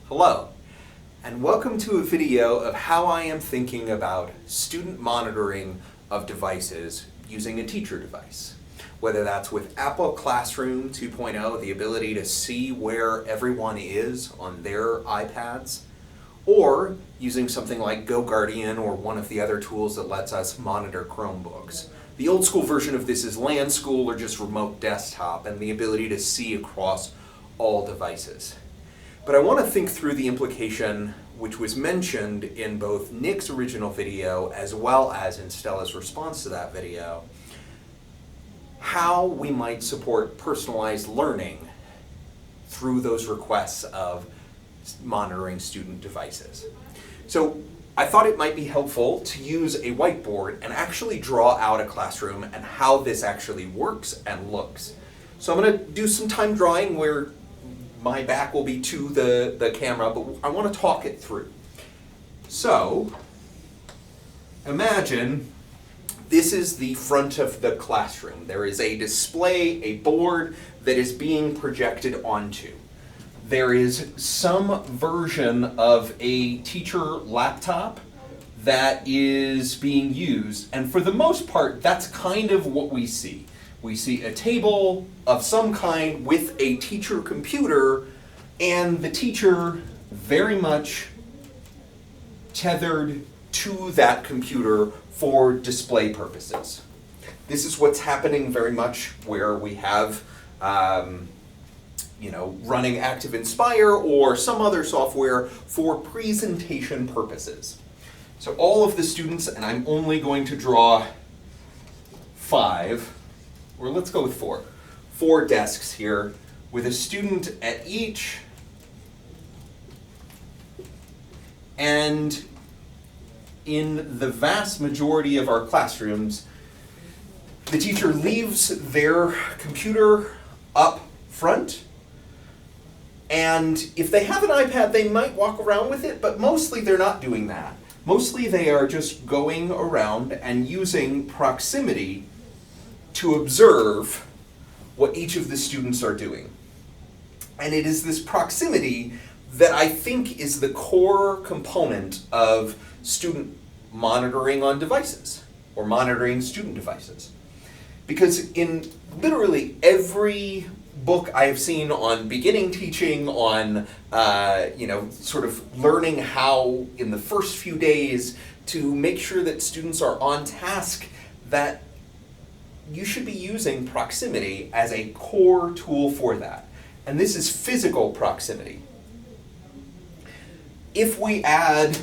Hello, and welcome to a video of how I am thinking about student monitoring of devices using a teacher device. Whether that's with Apple Classroom 2.0, the ability to see where everyone is on their iPads, or using something like GoGuardian or one of the other tools that lets us monitor Chromebooks. The old school version of this is LAN school or just remote desktop and the ability to see across all devices. But I want to think through the implication which was mentioned in both Nick's original video as well as in Stella's response to that video, how we might support personalized learning through those requests of monitoring student devices. So I thought it might be helpful to use a whiteboard and actually draw out a classroom and how this actually works and looks. So I'm going to do some time drawing where my back will be to the camera, but I want to talk it through. So imagine this is the front of the classroom. There is a display, a board that is being projected onto. There is some version of a teacher laptop that is being used, and for the most part, that's kind of what we see. We see a table of some kind with a teacher computer, and the teacher very much tethered to that computer for display purposes. This is what's happening very much where we have running ActiveInspire or some other software for presentation purposes. So all of the students, and I'm only going to draw 5, or let's go with 4 desks here with a student at each, and in the vast majority of our classrooms, the teacher leaves their computer up front, and if they have an iPad, they might walk around with it, but mostly they're not doing that. Mostly they are just going around and using proximity to observe what each of the students are doing. And it is this proximity that I think is the core component of student monitoring on devices, or monitoring student devices. Because in literally every book I have seen on beginning teaching, on sort of learning how in the first few days to make sure that students are on task, that you should be using proximity as a core tool for that. And this is physical proximity. If we add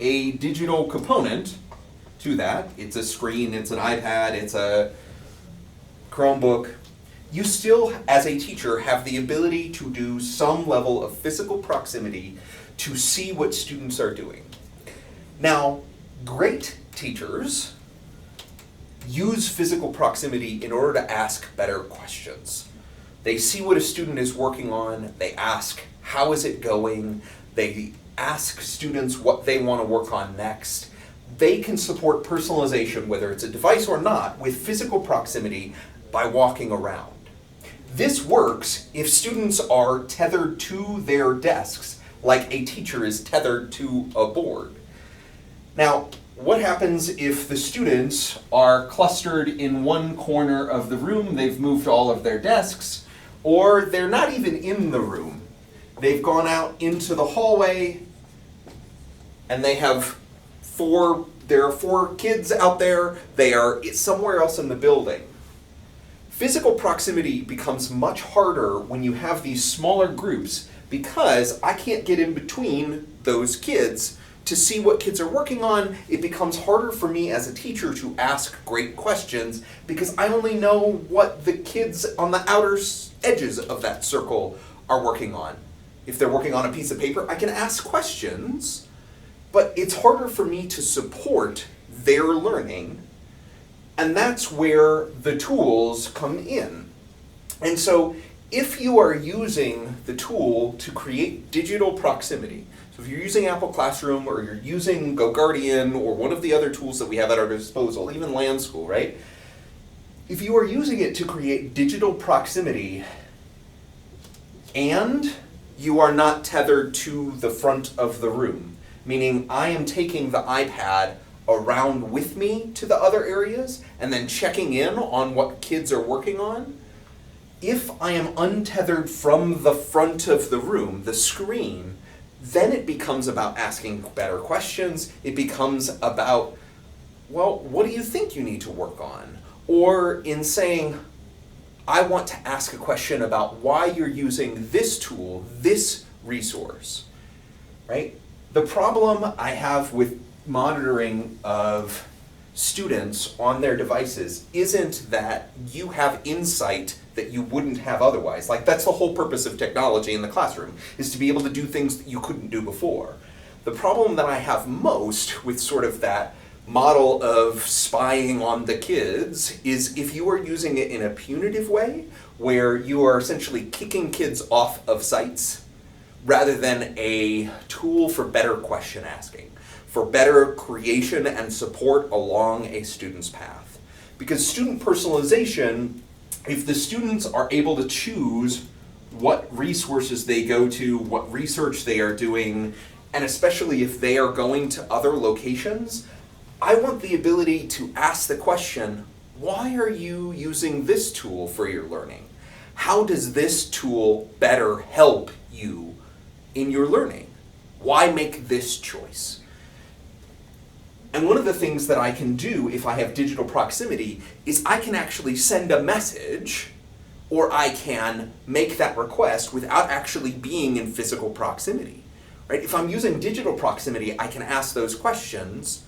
a digital component to that, it's a screen, it's an iPad, it's a Chromebook, you still, as a teacher, have the ability to do some level of physical proximity to see what students are doing. Now, great teachers use physical proximity in order to ask better questions. They see what a student is working on, they ask, how is it going? They ask students what they want to work on next. They can support personalization, whether it's a device or not, with physical proximity by walking around. This works if students are tethered to their desks, like a teacher is tethered to a board. Now, what happens if the students are clustered in one corner of the room, they've moved all of their desks, or they're not even in the room? They've gone out into the hallway, and there are 4 kids out there, they are somewhere else in the building. Physical proximity becomes much harder when you have these smaller groups because I can't get in between those kids to see what kids are working on. It becomes harder for me as a teacher to ask great questions because I only know what the kids on the outer edges of that circle are working on. If they're working on a piece of paper, I can ask questions, but it's harder for me to support their learning. And that's where the tools come in. And so if you are using the tool to create digital proximity, so if you're using Apple Classroom or you're using GoGuardian or one of the other tools that we have at our disposal, even LAN school, right? If you are using it to create digital proximity and you are not tethered to the front of the room, meaning I am taking the iPad around with me to the other areas and then checking in on what kids are working on. If I am untethered from the front of the room, the screen, then it becomes about asking better questions. It becomes about, well, what do you think you need to work on? Or in saying, I want to ask a question about why you're using this tool, this resource, right? The problem I have with monitoring of students on their devices isn't that you have insight that you wouldn't have otherwise. Like, that's the whole purpose of technology in the classroom, is to be able to do things that you couldn't do before. The problem that I have most with sort of that model of spying on the kids is if you are using it in a punitive way, where you are essentially kicking kids off of sites, rather than a tool for better question asking, for better creation and support along a student's path. Because student personalization, if the students are able to choose what resources they go to, what research they are doing, and especially if they are going to other locations, I want the ability to ask the question, why are you using this tool for your learning? How does this tool better help you in your learning? Why make this choice? And one of the things that I can do if I have digital proximity is I can actually send a message, or I can make that request without actually being in physical proximity. Right? If I'm using digital proximity, I can ask those questions.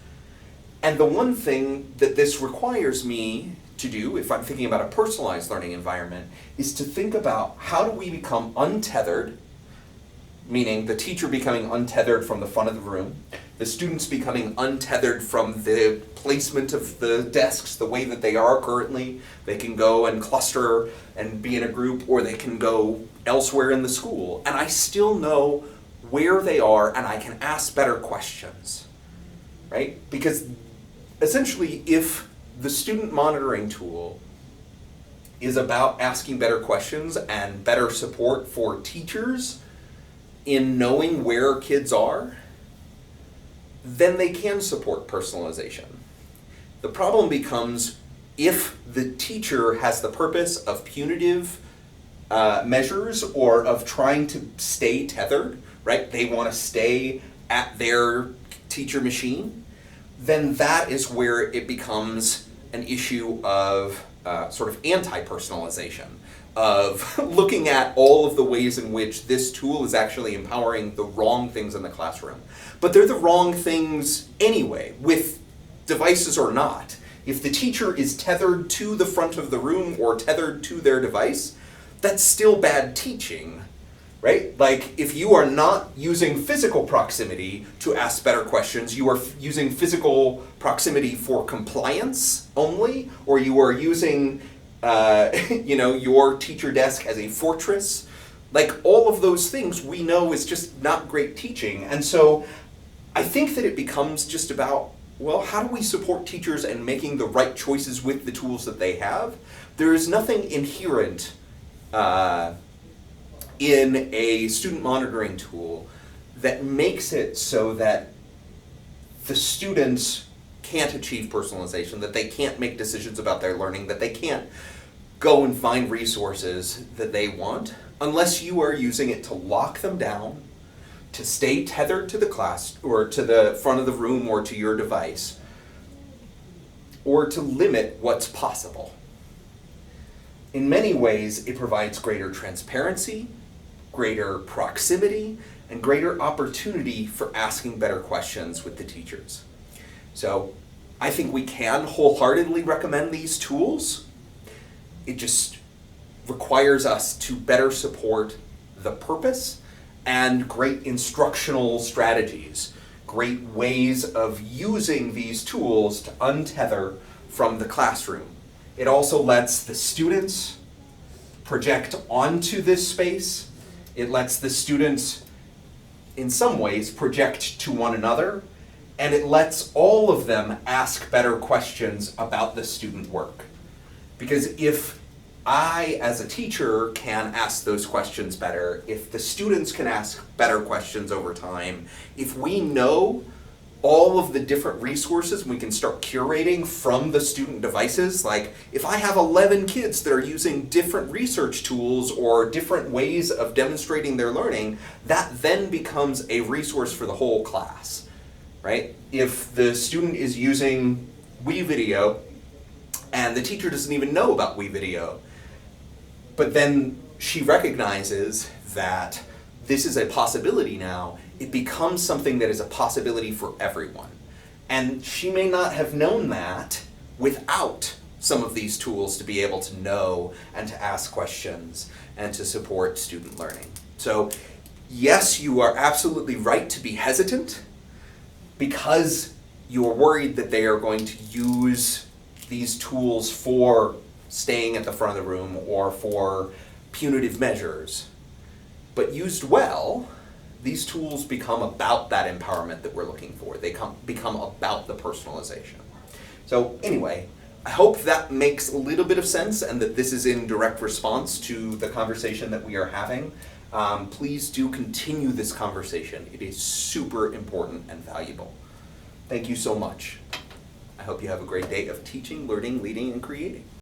And the one thing that this requires me to do, if I'm thinking about a personalized learning environment, is to think about how do we become untethered, meaning the teacher becoming untethered from the front of the room, the students becoming untethered from the placement of the desks the way that they are currently. They can go and cluster and be in a group, or they can go elsewhere in the school. And I still know where they are, and I can ask better questions, right? Because essentially, if the student monitoring tool is about asking better questions and better support for teachers in knowing where kids are, then they can support personalization. The problem becomes if the teacher has the purpose of punitive measures or of trying to stay tethered, right? They want to stay at their teacher machine, then that is where it becomes an issue of sort of anti-personalization, of looking at all of the ways in which this tool is actually empowering the wrong things in the classroom. But they're the wrong things anyway, with devices or not. If the teacher is tethered to the front of the room or tethered to their device, that's still bad teaching, right? Like, if you are not using physical proximity to ask better questions, you are using physical proximity for compliance only, or you are using your teacher desk as a fortress. Like, all of those things we know is just not great teaching. And so I think that it becomes just about, well, how do we support teachers in making the right choices with the tools that they have? There is nothing inherent in a student monitoring tool that makes it so that the students can't achieve personalization, that they can't make decisions about their learning, that they can't go and find resources that they want, unless you are using it to lock them down, to stay tethered to the class or to the front of the room or to your device, or to limit what's possible. In many ways, it provides greater transparency, greater proximity, and greater opportunity for asking better questions with the teachers. So I think we can wholeheartedly recommend these tools. It just requires us to better support the purpose and great instructional strategies, great ways of using these tools to untether from the classroom. It also lets the students project onto this space. It lets the students, in some ways, project to one another, and it lets all of them ask better questions about the student work. Because if I, as a teacher, can ask those questions better, if the students can ask better questions over time, if we know all of the different resources, we can start curating from the student devices. Like, if I have 11 kids that are using different research tools or different ways of demonstrating their learning, that then becomes a resource for the whole class, right? If the student is using WeVideo and the teacher doesn't even know about WeVideo, but then she recognizes that this is a possibility now, it becomes something that is a possibility for everyone. And she may not have known that without some of these tools to be able to know and to ask questions and to support student learning. So yes, you are absolutely right to be hesitant because you are worried that they are going to use these tools for staying at the front of the room or for punitive measures. But used well, these tools become about that empowerment that we're looking for. They become about the personalization. So anyway, I hope that makes a little bit of sense and that this is in direct response to the conversation that we are having. Please do continue this conversation. It is super important and valuable. Thank you so much. I hope you have a great day of teaching, learning, leading, and creating.